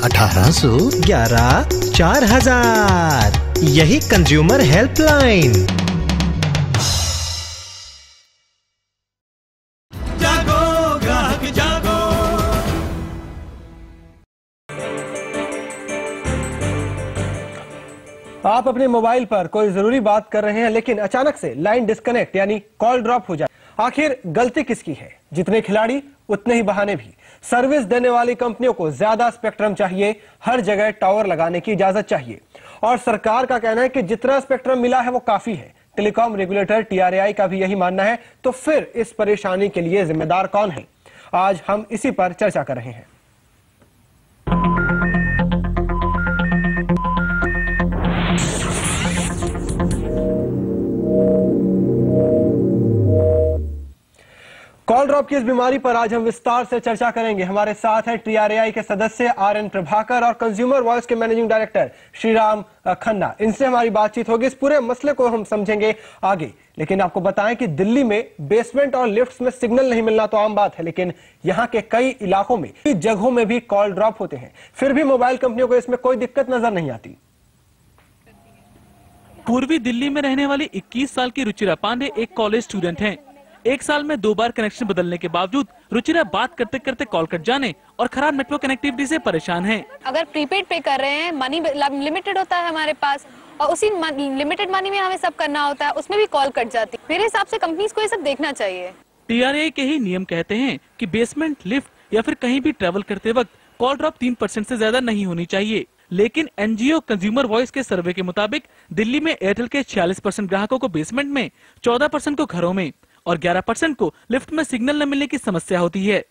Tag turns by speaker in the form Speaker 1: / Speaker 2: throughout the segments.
Speaker 1: 1800 11 4000। यही consumer helpline.
Speaker 2: जागो ग्राहक जागो।
Speaker 3: आप अपने मोबाइल पर कोई जरूरी बात कर रहे हैं लेकिन अचानक से लाइन डिस्कनेक्ट यानी कॉल ड्रॉप हो जाए। आखिर गलती किसकी है? जितने खिलाड़ी उतने ही बहाने भी। सर्विस देने वाली कंपनियों को ज्यादा स्पेक्ट्रम चाहिए, हर जगह टावर लगाने की इजाजत चाहिए और सरकार का कहना है कि जितना स्पेक्ट्रम मिला है वो काफी है। टेलीकॉम रेगुलेटर TRAI का भी यही मानना है। तो फिर इस परेशानी के लिए जिम्मेदार कौन है? आज हम इसी पर चर्चा कर रहे हैं। कॉल ड्रॉप की इस बीमारी पर आज हम विस्तार से चर्चा करेंगे। हमारे साथ हैं TRAI के सदस्य RN प्रभाकर और कंज्यूमर वॉइस के मैनेजिंग डायरेक्टर श्रीराम खन्ना। इनसे हमारी बातचीत होगी। इस पूरे मसले को हम समझेंगे आगे। लेकिन आपको बताएं कि दिल्ली में बेसमेंट और लिफ्ट्स में सिग्नल नहीं मिलना तो आम बात है, लेकिन यहाँ के कई इलाकों में, कई जगहों में भी कॉल ड्रॉप होते हैं। फिर भी मोबाइल कंपनियों को इसमें कोई दिक्कत नजर नहीं आती।
Speaker 4: पूर्वी दिल्ली में रहने वाली 21 साल की रुचिरा पांडे एक कॉलेज स्टूडेंट हैं। एक साल में 2 बार कनेक्शन बदलने के बावजूद रुचिरा बात करते करते कॉल कट जाने और खराब नेटवर्क कनेक्टिविटी से परेशान हैं।
Speaker 5: अगर प्रीपेड पे कर रहे हैं, मनी लिमिटेड होता है हमारे पास और उसी लिमिटेड मनी में हमें सब करना होता है, उसमें भी कॉल कट जाती है। मेरे हिसाब से कंपनीज को ये सब देखना चाहिए।
Speaker 4: TRAI के ही नियम कहते हैं कि बेसमेंट, लिफ्ट या फिर कहीं भी ट्रेवल करते वक्त कॉल ड्रॉप 3% से ज्यादा नहीं होनी चाहिए। लेकिन NGO कंज्यूमर वॉइस के सर्वे के मुताबिक दिल्ली में एयरटेल के 46% ग्राहकों को बेसमेंट में, 14% को घरों में और 11% को लिफ्ट में सिग्नल न मिलने की समस्या होती है।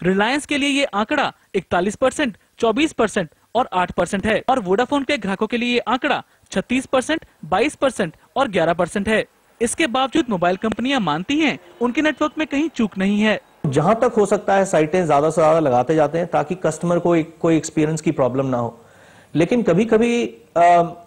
Speaker 4: रिलायंस के लिए ये आंकड़ा 41%, 24% और 8% है और वोडाफोन के ग्राहकों के लिए ये आंकड़ा 36%, 22% और 11% है। इसके बावजूद मोबाइल कंपनियां मानती हैं उनके नेटवर्क में कहीं चूक नहीं है।
Speaker 6: जहां तक हो सकता है साइटें ज्यादा से ज्यादा लगाते जाते हैं ताकि कस्टमर को कोई एक्सपीरियंस की प्रॉब्लम ना हो। लेकिन कभी कभी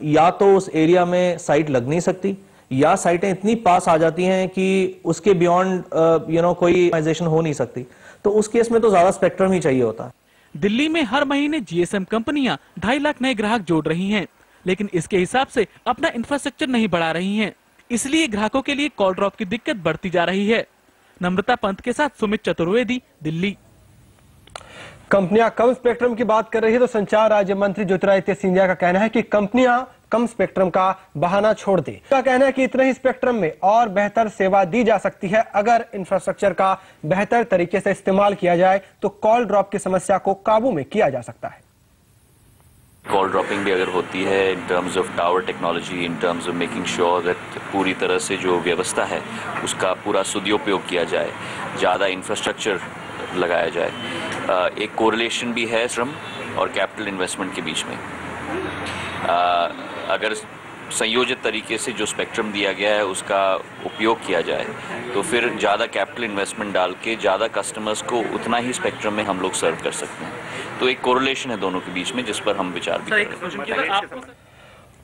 Speaker 6: या तो उस एरिया में साइट लग नहीं सकती या साइटें इतनी पास आ जाती हैं कि उसके बियॉन्ड कोई ऑर्गेनाइजेशन हो नहीं सकती। तो उस केस में तो ज्यादा स्पेक्ट्रम ही चाहिए होता है।
Speaker 4: दिल्ली में हर महीने GSM कंपनियां 2.5 लाख नए ग्राहक जोड़ रही हैं, लेकिन इसके हिसाब से अपना इंफ्रास्ट्रक्चर नहीं बढ़ा रही हैं। इसलिए ग्राहकों के लिए कॉल ड्रॉप की दिक्कत बढ़ती जा रही है। नम्रता पंत के साथ सुमित चतुर्वेदी, दिल्ली।
Speaker 3: कंपनियां कम स्पेक्ट्रम की बात कर रही है तो संचार राज्य मंत्री ज्योतिरादित्य सिंधिया का कहना है कि कंपनियां कम स्पेक्ट्रम का बहाना छोड़ दे। उनका कहना है कि इतने ही स्पेक्ट्रम में और बेहतर सेवा दी जा सकती है। अगर इंफ्रास्ट्रक्चर का बेहतर तरीके से इस्तेमाल किया जाए तो कॉल ड्रॉप की समस्या को काबू में किया जा सकता है।
Speaker 7: कॉल ड्रॉपिंग भी अगर होती है in terms of tower technology, in terms of making sure that पूरी तरह से जो व्यवस्था है उसका पूरा सदुपयोग किया जाए, ज़्यादा इंफ्रास्ट्रक्चर लगाया जाए। एक कोरिलेशन भी है श्रम और कैपिटल इन्वेस्टमेंट के बीच में। अगर संयोजित तरीके से जो स्पेक्ट्रम दिया गया है उसका उपयोग किया जाए तो फिर ज़्यादा कैपिटल इन्वेस्टमेंट डाल के ज़्यादा कस्टमर्स को उतना ही स्पेक्ट्रम में हम लोग सर्व कर सकते हैं। तो एक कोरिलेशन है दोनों के बीच में जिस पर हम विचार भी कर रहे हैं।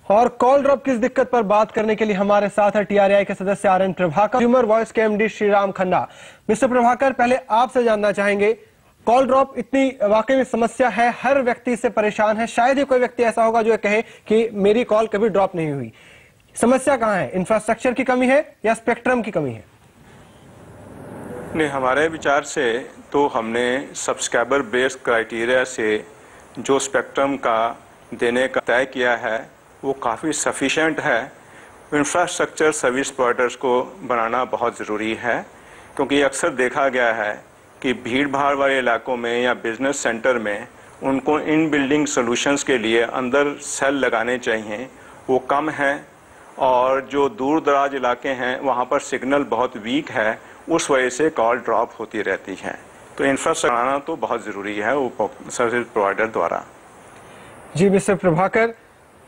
Speaker 3: और कॉल ड्रॉप की इस दिक्कत पर बात करने के लिए हमारे साथ है TRAI के सदस्य RN प्रभाकर, कंज्यूमर वॉइस के MD श्रीराम खन्ना। मिस्टर प्रभाकर, पहले आपसे जानना चाहेंगे, कॉल ड्रॉप इतनी वाकई में समस्या है, हर व्यक्ति से परेशान है। शायद ही कोई व्यक्ति ऐसा होगा जो कहे कि मेरी कॉल कभी ड्रॉप नहीं हुई। समस्या कहां है? इंफ्रास्ट्रक्चर की कमी है या स्पेक्ट्रम की कमी है?
Speaker 8: नहीं, हमारे विचार से तो हमने सब्सक्राइबर बेस्ड क्राइटेरिया से जो स्पेक्ट्रम का देने का तय किया है वो काफ़ी सफिशेंट है। इंफ्रास्ट्रक्चर सर्विस प्रोवाइडर्स को बनाना बहुत ज़रूरी है क्योंकि अक्सर देखा गया है कि भीड़ भाड़ वाले इलाकों में या बिजनेस सेंटर में उनको इन बिल्डिंग सॉल्यूशंस के लिए अंदर सेल लगाने चाहिए, वो कम है और जो दूर दराज इलाके हैं वहाँ पर सिग्नल बहुत वीक है, उस वजह से कॉल ड्रॉप होती रहती है। तो इंफ्रास्ट्रक्चर बनाना तो बहुत ज़रूरी है वो सर्विस प्रोवाइडर द्वारा।
Speaker 3: जी मिस्टर प्रभाकर,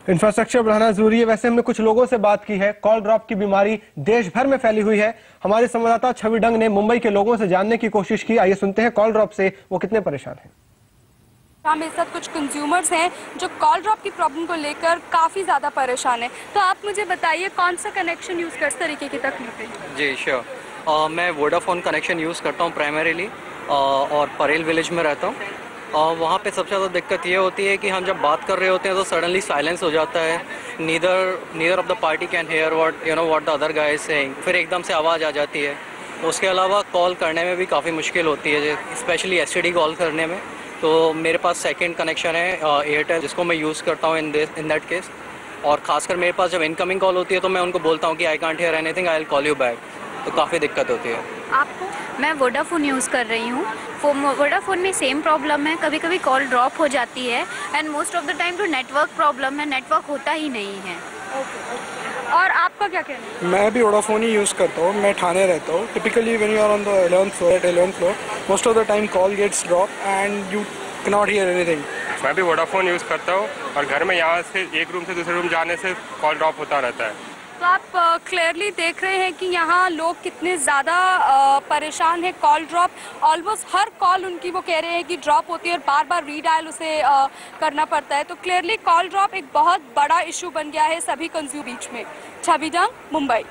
Speaker 3: इंफ्रास्ट्रक्चर बढ़ाना जरूरी है। वैसे हमने कुछ लोगों से बात की है। कॉल ड्रॉप की बीमारी देश भर में फैली हुई है। हमारे संवाददाता छवि डंग ने मुंबई के लोगों से जानने की कोशिश की। आइए सुनते हैं कॉल ड्रॉप से वो कितने परेशान हैं।
Speaker 9: मेरे साथ कुछ कंज्यूमर्स हैं जो कॉल ड्रॉप की प्रॉब्लम को लेकर काफ़ी ज़्यादा परेशान हैं। तो आप मुझे बताइए कौन सा कनेक्शन यूज़ कर इस तरीके की तकलीफ है?
Speaker 10: जी श्योर, मैं वोडाफोन कनेक्शन यूज़ करता हूँ प्राइमरीली और परेल विलेज में रहता हूँ। और वहाँ पे सबसे ज़्यादा दिक्कत ये होती है कि हम जब बात कर रहे होते हैं तो सडनली साइलेंस हो जाता है। Neither of the party can hear what the other guy is saying. फिर एकदम से आवाज़ आ जाती है। उसके अलावा कॉल करने में भी काफ़ी मुश्किल होती है, स्पेशली एसटीडी कॉल करने में। तो मेरे पास सेकंड कनेक्शन है एयरटेल, जिसको मैं यूज़ करता हूँ इन दैट केस। और ख़ासकर मेरे पास जब इनकमिंग कॉल होती है तो मैं उनको बोलता हूँ कि I can't hear anything, I will call you back. तो काफ़ी दिक्कत होती है।
Speaker 11: आपको? मैं वोडाफोन यूज़ कर रही हूँ। वोडाफोन में सेम प्रॉब्लम है, कभी कभी कॉल ड्रॉप हो जाती है and most of the time तो नेटवर्क प्रॉब्लम है, नेटवर्क होता ही नहीं है।
Speaker 9: और आपका क्या कहना है?
Speaker 12: मैं भी वोडाफोन ही यूज़ करता हूँ। मैं ठाणे रहता हूँ। Typically when you are on the 11th floor most of the time call gets drop and you can not hear anything.
Speaker 13: मैं भी वोडाफोन यूज़ करता हूँ और घर में यहाँ से एक रूम से दूसरे रूम जाने से कॉल ड्रॉप होता रहता है।
Speaker 9: तो आप क्लियरली देख रहे हैं कि यहाँ लोग कितने ज़्यादा परेशान हैं। कॉल ड्रॉप, ऑलमोस्ट हर कॉल उनकी वो कह रहे हैं कि ड्रॉप होती है और बार बार रीडायल उसे करना पड़ता है। तो क्लियरली कॉल ड्रॉप एक बहुत बड़ा इशू बन गया है सभी कंज्यूमर बीच में। छवि जांग, मुंबई।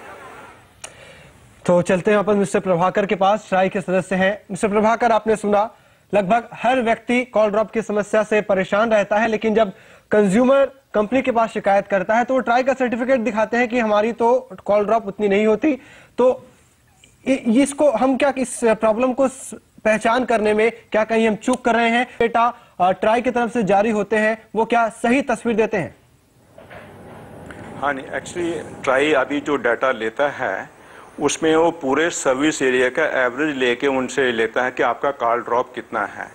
Speaker 3: तो चलते हैं अपन मिस्टर प्रभाकर के पास, ट्राई के सदस्य हैं। मिस्टर प्रभाकर, आपने सुना लगभग हर व्यक्ति कॉल ड्रॉप की समस्या से परेशान रहता है, लेकिन जब कंज्यूमर कंपनी के पास शिकायत करता है तो वो ट्राई का सर्टिफिकेट दिखाते हैं कि हमारी तो कॉल ड्रॉप उतनी नहीं होती। तो इसको हम क्या, इस प्रॉब्लम को पहचान करने में क्या कहीं हम चूक कर रहे हैं? डेटा ट्राई की तरफ से जारी होते हैं, वो क्या सही तस्वीर देते हैं?
Speaker 8: हाँ नहीं, एक्चुअली ट्राई अभी जो डाटा लेता है उसमें वो पूरे सर्विस एरिया का एवरेज लेके उनसे लेता है कि आपका कॉल ड्रॉप कितना है।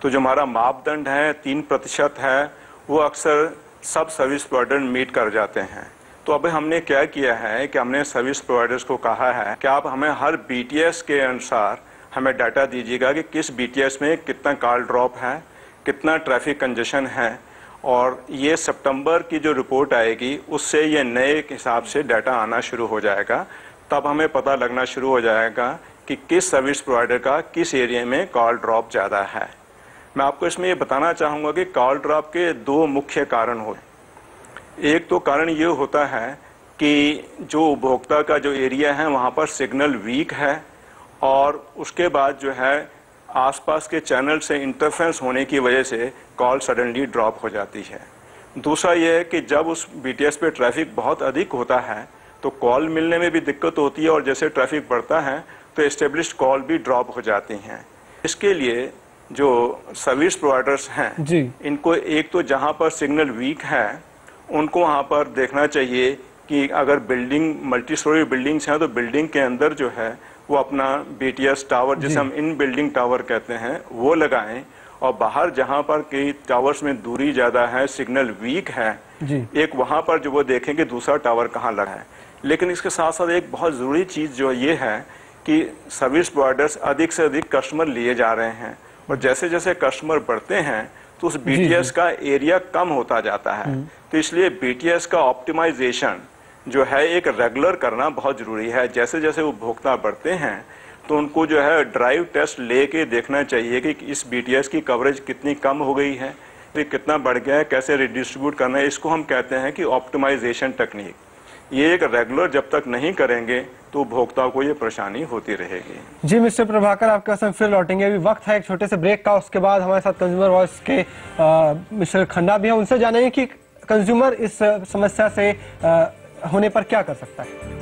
Speaker 8: तो जो हमारा मापदंड है 3% है, वो अक्सर सब सर्विस प्रोवाइडर मीट कर जाते हैं। तो अब हमने क्या किया है कि हमने सर्विस प्रोवाइडर्स को कहा है कि आप हमें हर BTS के अनुसार हमें डाटा दीजिएगा कि किस BTS में कितना कॉल ड्रॉप है, कितना ट्रैफिक कंजेशन है। और ये सितंबर की जो रिपोर्ट आएगी उससे ये नए हिसाब से डाटा आना शुरू हो जाएगा। तब हमें पता लगना शुरू हो जाएगा कि किस सर्विस प्रोवाइडर का किस एरिया में कॉल ड्रॉप ज़्यादा है। मैं आपको इसमें ये बताना चाहूँगा कि कॉल ड्रॉप के 2 मुख्य कारण होते। एक तो कारण ये होता है कि जो उपभोक्ता का जो एरिया है वहाँ पर सिग्नल वीक है और उसके बाद जो है आसपास के चैनल से इंटरफेरेंस होने की वजह से कॉल सडनली ड्रॉप हो जाती है। दूसरा ये है कि जब उस BTS पे ट्रैफिक बहुत अधिक होता है तो कॉल मिलने में भी दिक्कत होती है और जैसे ट्रैफिक बढ़ता है तो एस्टेब्लिश्ड कॉल भी ड्रॉप हो जाती हैं। इसके लिए जो सर्विस प्रोवाइडर्स हैं जी, इनको एक तो जहां पर सिग्नल वीक है उनको वहां पर देखना चाहिए कि अगर बिल्डिंग मल्टी स्टोरी बिल्डिंग्स हैं तो बिल्डिंग के अंदर जो है वो अपना BTS टावर, जिसे हम इन बिल्डिंग टावर कहते हैं, वो लगाएं। और बाहर जहां पर कई टावर्स में दूरी ज़्यादा है, सिग्नल वीक है जी, एक वहां पर जो वो देखें कि दूसरा टावर कहाँ लगा है। लेकिन इसके साथ साथ एक बहुत ज़रूरी चीज़ जो ये है कि सर्विस प्रोवाइडर्स अधिक से अधिक कस्टमर लिए जा रहे हैं और जैसे जैसे कस्टमर बढ़ते हैं तो उस BTS का एरिया कम होता जाता है। तो इसलिए BTS का ऑप्टिमाइजेशन जो है एक रेगुलर करना बहुत ज़रूरी है। जैसे जैसे उपभोक्ता बढ़ते हैं तो उनको जो है ड्राइव टेस्ट लेके देखना चाहिए कि इस BTS की कवरेज कितनी कम हो गई है, फिर कितना बढ़ गया है, कैसे रिडिस्ट्रीब्यूट करना है। इसको हम कहते हैं कि ऑप्टिमाइजेशन टेक्निक। ये एक रेगुलर जब तक नहीं करेंगे तो उपभोक्ताओं को ये परेशानी होती रहेगी। जी
Speaker 3: मिस्टर प्रभाकर, आपके पास फिर लौटेंगे। अभी वक्त है एक छोटे से ब्रेक का, उसके बाद हमारे साथ कंज्यूमर वॉइस के मिस्टर खन्ना भी है, उनसे जानेंगे कि कंज्यूमर इस समस्या से होने पर क्या कर सकता है।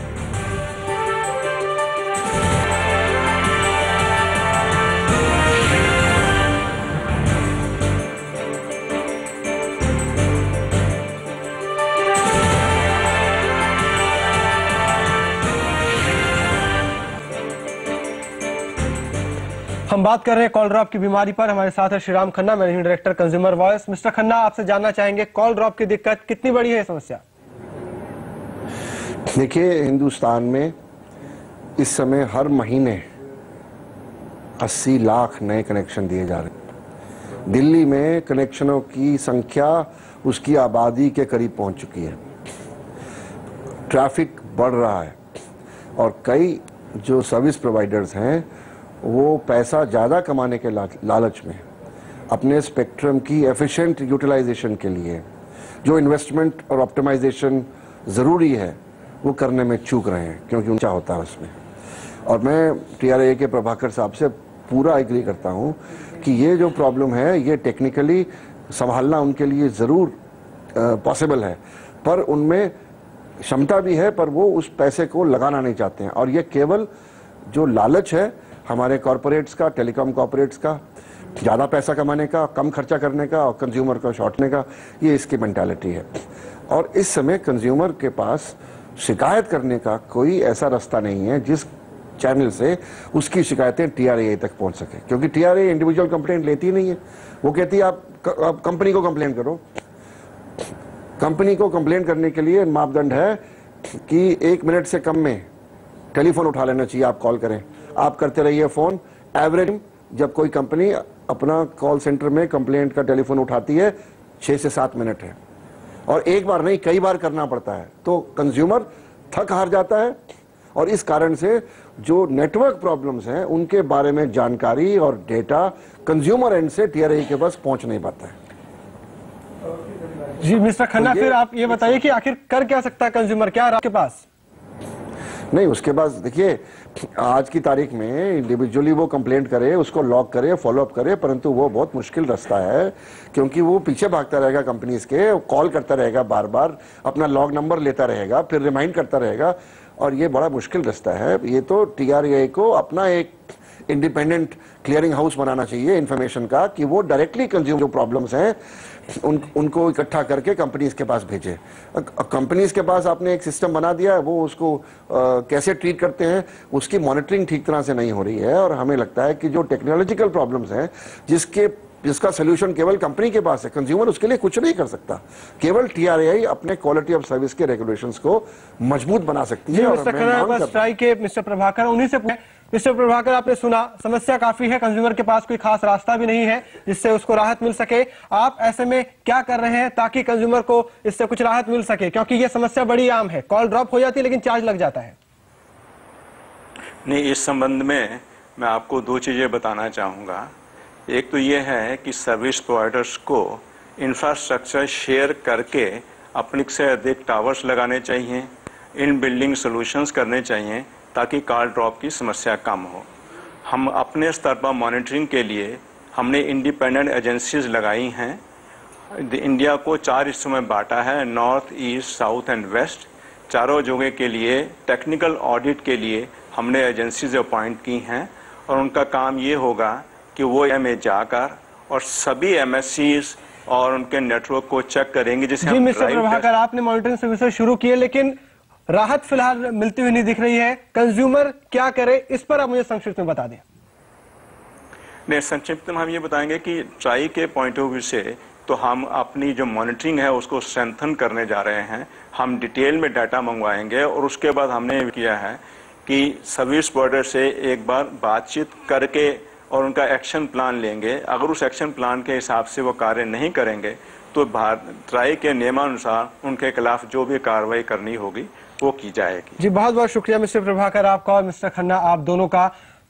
Speaker 3: हम बात कर रहे हैं कॉल ड्रॉप की बीमारी पर। हमारे साथ है Shriram Khanna, managing director consumer voice. Mister Khanna, आपसे जानना चाहेंगे कॉल ड्रॉप की दिक्कत कितनी बड़ी है समस्या?
Speaker 14: देखिए, हिंदुस्तान में इस समय हर महीने 80 लाख नए कनेक्शन दिए जा रहे हैं। दिल्ली में कनेक्शनों की संख्या उसकी आबादी के करीब पहुंच चुकी है। ट्रैफिक बढ़ रहा है और कई जो सर्विस प्रोवाइडर्स हैं वो पैसा ज़्यादा कमाने के लालच में अपने स्पेक्ट्रम की एफिशिएंट यूटिलाइजेशन के लिए जो इन्वेस्टमेंट और ऑप्टिमाइजेशन ज़रूरी है वो करने में चूक रहे हैं, क्योंकि ऊंचा होता है उसमें। और मैं TRAI के प्रभाकर साहब से पूरा एग्री करता हूं कि ये जो प्रॉब्लम है ये टेक्निकली संभालना उनके लिए ज़रूर पॉसिबल है, पर उनमें क्षमता भी है, पर वो उस पैसे को लगाना नहीं चाहते हैं। और ये केवल जो लालच है हमारे कॉरपोरेट्स का, टेलीकॉम कॉरपोरेट्स का, ज़्यादा पैसा कमाने का, कम खर्चा करने का और कंज्यूमर को छांटने का, ये इसकी मेंटालिटी है। और इस समय कंज्यूमर के पास शिकायत करने का कोई ऐसा रास्ता नहीं है जिस चैनल से उसकी शिकायतें TRAI तक पहुंच सके, क्योंकि TRAI इंडिविजुअल कंप्लेंट लेती नहीं है। वो कहती है आप कंपनी को कंप्लेंट करो। कंपनी को कंप्लेंट करने के लिए मापदंड है कि 1 मिनट से कम में टेलीफोन उठा लेना चाहिए, आप कॉल करें। आप करते रहिए फोन। एवरेज जब कोई कंपनी अपना कॉल सेंटर में कंप्लेंट का टेलीफोन उठाती है 6 से 7 मिनट है, और एक बार नहीं कई बार करना पड़ता है, तो कंज्यूमर थक हार जाता है। और इस कारण से जो नेटवर्क प्रॉब्लम्स हैं उनके बारे में जानकारी और डेटा कंज्यूमर एंड से TRAI के पास पहुंच नहीं पाता है।
Speaker 3: जी मिस्टर खन्ना, फिर आप ये बताइए कि आखिर कर क्या सकता है कंज्यूमर, क्या आपके पास?
Speaker 14: नहीं, उसके पास देखिए आज की तारीख में इंडिविजुअली वो कंप्लेंट करे, उसको लॉक करे, फॉलोअप करे, परंतु वो बहुत मुश्किल रास्ता है, क्योंकि वो पीछे भागता रहेगा कंपनीज के, कॉल करता रहेगा, बार बार अपना लॉग नंबर लेता रहेगा, फिर रिमाइंड करता रहेगा, और ये बड़ा मुश्किल रास्ता है। ये तो TRAI को अपना एक इंडिपेंडेंट क्लियरिंग हाउस बनाना चाहिए इंफॉर्मेशन का, कि वो डायरेक्टली कंज्यूमर जो प्रॉब्लम्स हैं उनको इकट्ठा करके कंपनीज के पास भेजे। कंपनीज के पास आपने एक सिस्टम बना दिया है, वो उसको कैसे ट्रीट करते हैं उसकी मॉनिटरिंग ठीक तरह से नहीं हो रही है। और हमें लगता है कि जो टेक्नोलॉजिकल प्रॉब्लम्स हैं जिसका सोल्यूशन केवल कंपनी के पास है, कंज्यूमर उसके लिए कुछ नहीं कर सकता। केवल TRAI अपने क्वालिटी ऑफ सर्विस के रेगुलेशंस को मजबूत बना सकती है।
Speaker 3: मिस्टर प्रभाकर, उन्हीं से मिस्टर प्रभाकर, आपने सुना समस्या काफी है, कंज्यूमर के पास कोई खास रास्ता भी नहीं है जिससे उसको राहत मिल सके। आप ऐसे में क्या कर रहे हैं ताकि कंज्यूमर को इससे कुछ राहत मिल सके, क्योंकि ये समस्या बड़ी आम है, कॉल ड्रॉप हो जाती है लेकिन चार्ज लग जाता है?
Speaker 8: नहीं, इस संबंध में मैं आपको 2 चीजें बताना चाहूंगा। एक तो ये है कि सर्विस प्रोवाइडर्स को इंफ्रास्ट्रक्चर शेयर करके अपने से अधिक टावर्स लगाने चाहिए, इन बिल्डिंग सॉल्यूशंस करने चाहिए ताकि कॉल ड्रॉप की समस्या कम हो। हम अपने स्तर पर मॉनिटरिंग के लिए हमने इंडिपेंडेंट एजेंसीज लगाई हैं। इंडिया को 4 हिस्सों में बांटा है, north, east, south and west. चारों जगह के लिए टेक्निकल ऑडिट के लिए हमने एजेंसीज अपॉइंट की हैं, और उनका काम ये होगा कि वो में जाकर और सभी MSCs और उनके नेटवर्क को चेक करेंगे। जैसे
Speaker 3: मिस्टर प्रभाकर, आपने मॉनिटरिंग सर्विसेज शुरू किए लेकिन राहत फिलहाल मिलती हुई नहीं दिख रही है, कंज्यूमर क्या करे, इस पर आप मुझे संक्षिप्त में बता दें।
Speaker 8: नहीं, संक्षिप्त में हम ये बताएंगे कि ट्राई के पॉइंट ऑफ व्यू से तो हम अपनी जो मॉनिटरिंग है उसको स्ट्रेंथन करने जा रहे हैं। हम डिटेल में डाटा मंगवाएंगे, और उसके बाद हमने किया है कि सर्विस प्रोवाइडर से एक बार बातचीत करके और उनका एक्शन प्लान लेंगे। अगर उस एक्शन प्लान के हिसाब से वो कार्य नहीं करेंगे तो ट्राई के नियमानुसार उनके खिलाफ जो भी कार्रवाई करनी होगी वो की जाएगी।
Speaker 3: जी बहुत बहुत शुक्रिया मिस्टर प्रभाकर आपका, और मिस्टर खन्ना आप दोनों का।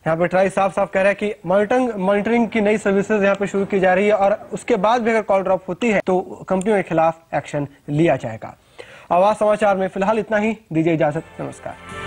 Speaker 3: यहाँ पे ट्राई साफ साफ कह रहा है कि मॉनिटरिंग की नई सर्विसेज यहाँ पे शुरू की जा रही है, और उसके बाद भी अगर कॉल ड्रॉप होती है तो कंपनियों के खिलाफ एक्शन लिया जाएगा। आवाज समाचार में फिलहाल इतना ही, दीजिए इजाजत, नमस्कार।